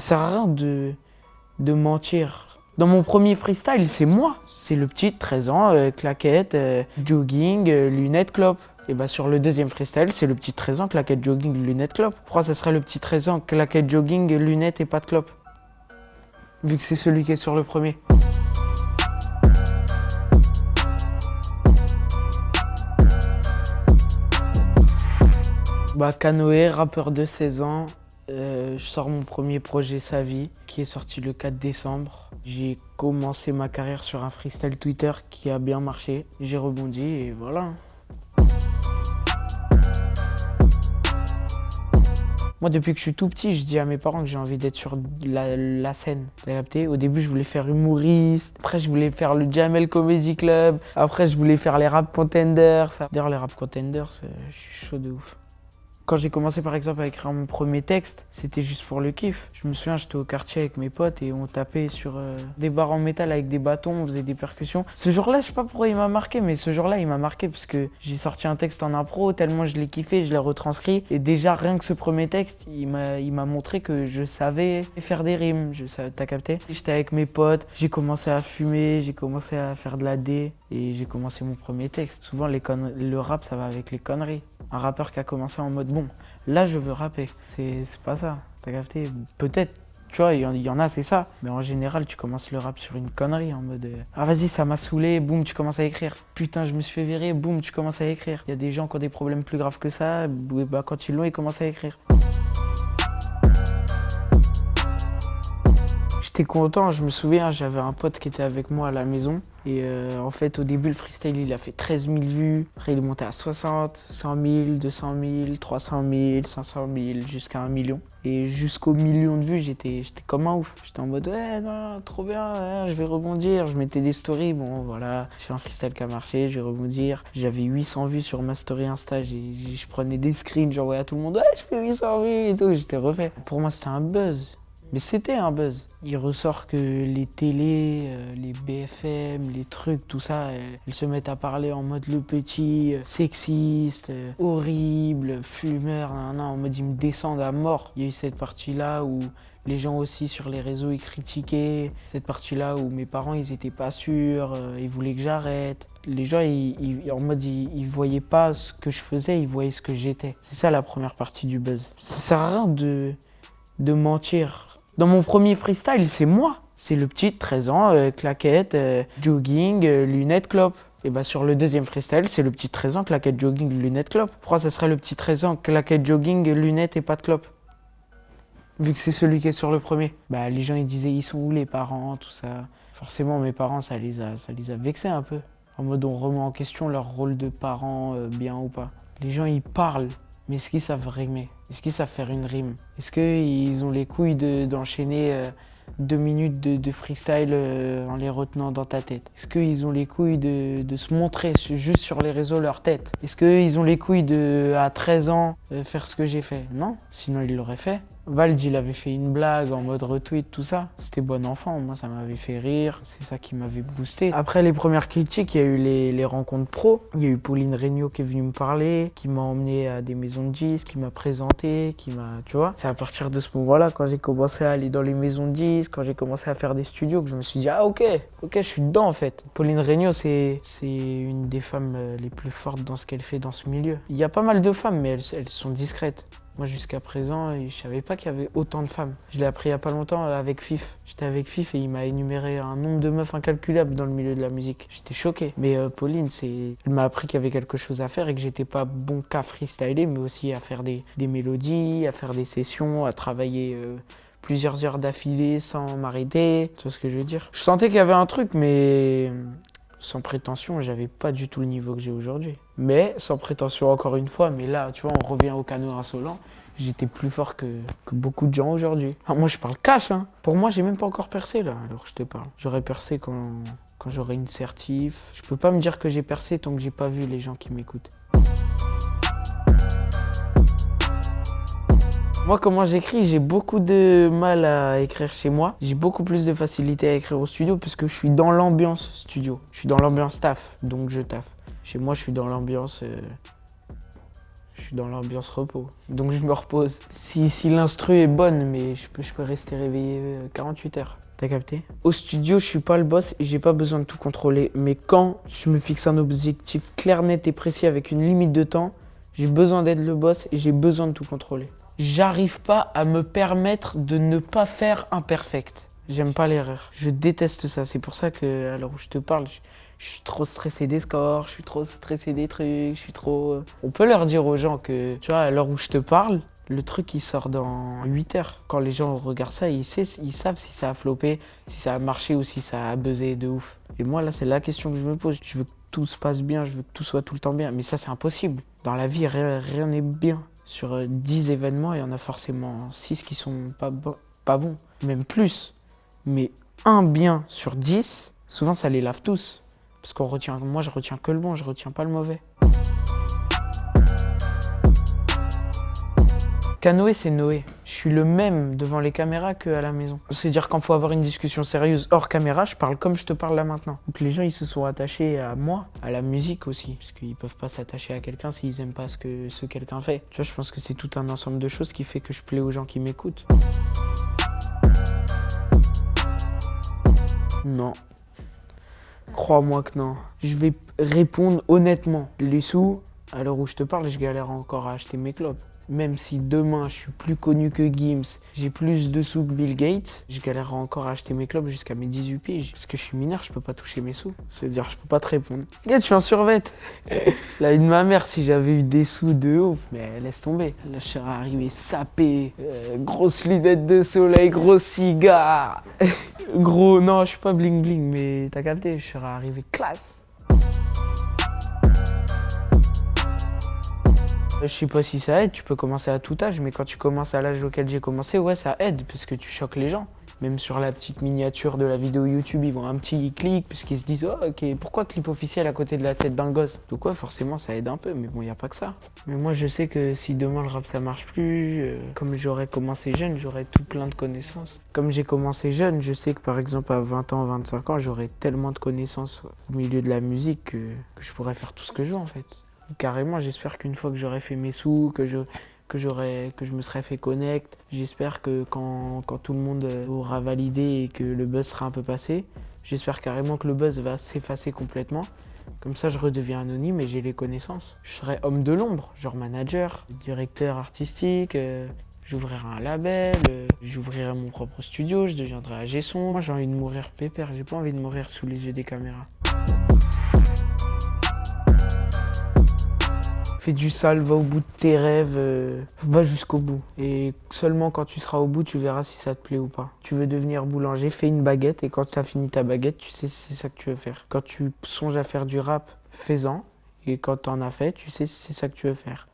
sert à rien de mentir. Dans mon premier freestyle, c'est moi. C'est le petit de 13 ans, claquette, jogging, lunettes, clope. Et bah sur le deuxième freestyle, c'est le petit de 13 ans, claquette, jogging, lunettes, clope. Pourquoi ça serait le petit de 13 ans, claquette, jogging, lunettes et pas de clope? Vu que c'est celui qui est sur le premier. Bah Canoë, rappeur de 16 ans, je sors mon premier projet Sa vie qui est sorti le 4 décembre. J'ai commencé ma carrière sur un freestyle Twitter qui a bien marché. J'ai rebondi et voilà. Moi, depuis que je suis tout petit, je dis à mes parents que j'ai envie d'être sur la scène. T'as capté? Au début, je voulais faire humoriste. Après, je voulais faire le Jamel Comedy Club. Après, je voulais faire les rap contenders. D'ailleurs, les rap contenders, je suis chaud de ouf. Quand j'ai commencé par exemple à écrire mon premier texte, c'était juste pour le kiff. Je me souviens, j'étais au quartier avec mes potes et on tapait sur des barres en métal avec des bâtons, on faisait des percussions. Ce jour-là, je sais pas pourquoi il m'a marqué, mais ce jour-là, il m'a marqué parce que j'ai sorti un texte en impro, tellement je l'ai kiffé, je l'ai retranscrit. Et déjà, rien que ce premier texte, il m'a montré que je savais faire des rimes, t'as capté? J'étais avec mes potes, j'ai commencé à fumer, j'ai commencé à faire de la D et j'ai commencé mon premier texte. Souvent, le rap, ça va avec les conneries. Un rappeur qui a commencé en mode bon, là je veux rapper. C'est pas ça, t'as capté? Peut-être, tu vois, il y en a, c'est ça. Mais en général, tu commences le rap sur une connerie en mode ah vas-y, ça m'a saoulé, boum, tu commences à écrire. Putain, je me suis fait virer, boum, tu commences à écrire. Il y a des gens qui ont des problèmes plus graves que ça, bah, quand ils l'ont, ils commencent à écrire. J'étais content, je me souviens, j'avais un pote qui était avec moi à la maison. Et en fait, au début, le freestyle, il a fait 13 000 vues. Après, il est monté à 60, 100 000, 200 000, 300 000, 500 000, jusqu'à 1 million. Et jusqu'au million de vues, j'étais comme un ouf. J'étais en mode, ouais, non, trop bien, ouais, je vais rebondir. Je mettais des stories, bon, voilà, je fais un freestyle qui a marché, je vais rebondir. J'avais 800 vues sur ma story Insta, je prenais des screens, j'envoyais à tout le monde, ouais, je fais 800 vues et tout, j'étais refait. Pour moi, c'était un buzz. Mais c'était un buzz. Il ressort que les télés, les BFM, les trucs, tout ça, elles se mettent à parler en mode le petit, sexiste, horrible, fumeur, en mode ils me descendent à mort. Il y a eu cette partie-là où les gens aussi sur les réseaux ils critiquaient, cette partie-là où mes parents ils étaient pas sûrs, ils voulaient que j'arrête. Les gens en mode ils voyaient pas ce que je faisais, ils voyaient ce que j'étais. C'est ça la première partie du buzz. Ça sert à rien de mentir. Dans mon premier freestyle, c'est moi. C'est le petit de 13 ans, claquette, jogging, lunettes, clope. Et bah sur le deuxième freestyle, c'est le petit de 13 ans, claquette, jogging, lunettes, clope. Pourquoi ça serait le petit de 13 ans, claquette, jogging, lunettes et pas de clope? Vu que c'est celui qui est sur le premier. Bah les gens ils disaient ils sont où les parents, tout ça. Forcément mes parents ça les a vexés un peu. En mode on remet en question leur rôle de parents, bien ou pas. Les gens ils parlent. Mais est-ce qu'ils savent rimer? Est-ce qu'ils savent faire une rime? Est-ce qu'ils ont les couilles d'enchaîner 2 minutes de freestyle en les retenant dans ta tête? Est-ce qu'ils ont les couilles de se montrer juste sur les réseaux leur tête? Est-ce qu'ils ont les couilles à 13 ans faire ce que j'ai fait? Non, sinon ils l'auraient fait. Vald, il avait fait une blague en mode retweet, tout ça. C'était bon enfant, moi ça m'avait fait rire, c'est ça qui m'avait boosté. Après les premières critiques, il y a eu les rencontres pro. Il y a eu Pauline Regnault qui est venue me parler, qui m'a emmené à des maisons de disques, qui m'a présenté, tu vois. C'est à partir de ce moment-là, quand j'ai commencé à aller dans les maisons de disques, quand j'ai commencé à faire des studios, que je me suis dit, ah ok, je suis dedans en fait. Pauline Regnault, c'est une des femmes les plus fortes dans ce qu'elle fait dans ce milieu. Il y a pas mal de femmes, mais elles sont discrètes. Moi, jusqu'à présent, je savais pas qu'il y avait autant de femmes. Je l'ai appris il y a pas longtemps avec Fif. J'étais avec Fif et il m'a énuméré un nombre de meufs incalculable dans le milieu de la musique. J'étais choqué. Mais Pauline, elle m'a appris qu'il y avait quelque chose à faire et que j'étais pas bon qu'à freestyler, mais aussi à faire des mélodies, à faire des sessions, à travailler plusieurs heures d'affilée sans m'arrêter. Tu vois ce que je veux dire? Je sentais qu'il y avait un truc, mais sans prétention, j'avais pas du tout le niveau que j'ai aujourd'hui. Mais sans prétention encore une fois, mais là, tu vois, on revient au Canoë insolent. J'étais plus fort que beaucoup de gens aujourd'hui. Ah, moi, je parle cash, hein. Pour moi, j'ai même pas encore percé, là, alors je te parle. J'aurais percé quand j'aurai une certif. Je peux pas me dire que j'ai percé tant que j'ai pas vu les gens qui m'écoutent. Moi, comment j'écris, j'ai beaucoup de mal à écrire chez moi. J'ai beaucoup plus de facilité à écrire au studio parce que je suis dans l'ambiance studio. Je suis dans l'ambiance taf, donc je taffe. Chez moi, je suis dans l'ambiance... je suis dans l'ambiance repos. Donc je me repose. Si l'instru est bonne, mais je peux rester réveillé 48 heures. T'as capté? Au studio, je suis pas le boss et j'ai pas besoin de tout contrôler. Mais quand je me fixe un objectif clair, net et précis avec une limite de temps, j'ai besoin d'être le boss et j'ai besoin de tout contrôler. J'arrive pas à me permettre de ne pas faire imperfect. J'aime pas l'erreur. Je déteste ça. C'est pour ça que, à l'heure où je te parle, je suis trop stressé des scores, je suis trop stressé des trucs, je suis trop... On peut leur dire aux gens que, tu vois, à l'heure où je te parle, le truc il sort dans 8 heures. Quand les gens regardent ça, ils savent si ça a floppé, si ça a marché ou si ça a buzzé de ouf. Et moi là, c'est la question que je me pose. Je veux que tout se passe bien, je veux que tout soit tout le temps bien. Mais ça, c'est impossible. Dans la vie, rien n'est bien. Sur 10 événements, il y en a forcément 6 qui sont pas bons. Même plus. Mais un bien sur 10, souvent ça les lave tous. Parce moi je retiens que le bon, je retiens pas le mauvais. Canoë, c'est Noé. Je suis le même devant les caméras qu'à la maison. C'est-à-dire quand il faut avoir une discussion sérieuse hors caméra, je parle comme je te parle là maintenant. Donc les gens, ils se sont attachés à moi, à la musique aussi. Parce qu'ils peuvent pas s'attacher à quelqu'un s'ils aiment pas ce que quelqu'un fait. Tu vois, je pense que c'est tout un ensemble de choses qui fait que je plais aux gens qui m'écoutent. Non. Crois-moi que non. Je vais répondre honnêtement. Les sous, à l'heure où je te parle, je galère encore à acheter mes clopes. Même si demain je suis plus connu que Gims, j'ai plus de sous que Bill Gates, je galérerai encore à acheter mes clopes jusqu'à mes 18 piges. Parce que je suis mineur, je peux pas toucher mes sous. C'est-à-dire, je peux pas te répondre. Regarde, je suis en survêt. La vie de ma mère, si j'avais eu des sous de ouf, mais laisse tomber. Là, je serais arrivé sapé, grosse lunette de soleil, gros cigare. Gros, non, je suis pas bling bling, mais t'as capté, je serais arrivé classe. Je sais pas si ça aide, tu peux commencer à tout âge, mais quand tu commences à l'âge auquel j'ai commencé, ouais, ça aide, parce que tu choques les gens. Même sur la petite miniature de la vidéo YouTube, ils vont un petit clic, parce qu'ils se disent, oh, ok, pourquoi clip officiel à côté de la tête d'un gosse? Donc ouais, forcément, ça aide un peu, mais bon, y a pas que ça. Mais moi, je sais que si demain le rap, ça marche plus, comme j'aurais commencé jeune, j'aurais tout plein de connaissances. Comme j'ai commencé jeune, je sais que par exemple, à 20 ans, 25 ans, j'aurais tellement de connaissances au milieu de la musique que je pourrais faire tout ce que je veux, en fait. Carrément, j'espère qu'une fois que j'aurai fait mes sous, que je me serai fait connect, j'espère que quand tout le monde aura validé et que le buzz sera un peu passé, j'espère carrément que le buzz va s'effacer complètement. Comme ça, je redeviens anonyme et j'ai les connaissances. Je serai homme de l'ombre, genre manager, directeur artistique, j'ouvrirai un label, j'ouvrirai mon propre studio, je deviendrai ingé son. Moi, j'ai envie de mourir pépère, j'ai pas envie de mourir sous les yeux des caméras. Fais du sale, va au bout de tes rêves, va jusqu'au bout. Et seulement quand tu seras au bout, tu verras si ça te plaît ou pas. Tu veux devenir boulanger, fais une baguette et quand tu as fini ta baguette, tu sais si c'est ça que tu veux faire. Quand tu songes à faire du rap, fais-en. Et quand tu en as fait, tu sais si c'est ça que tu veux faire.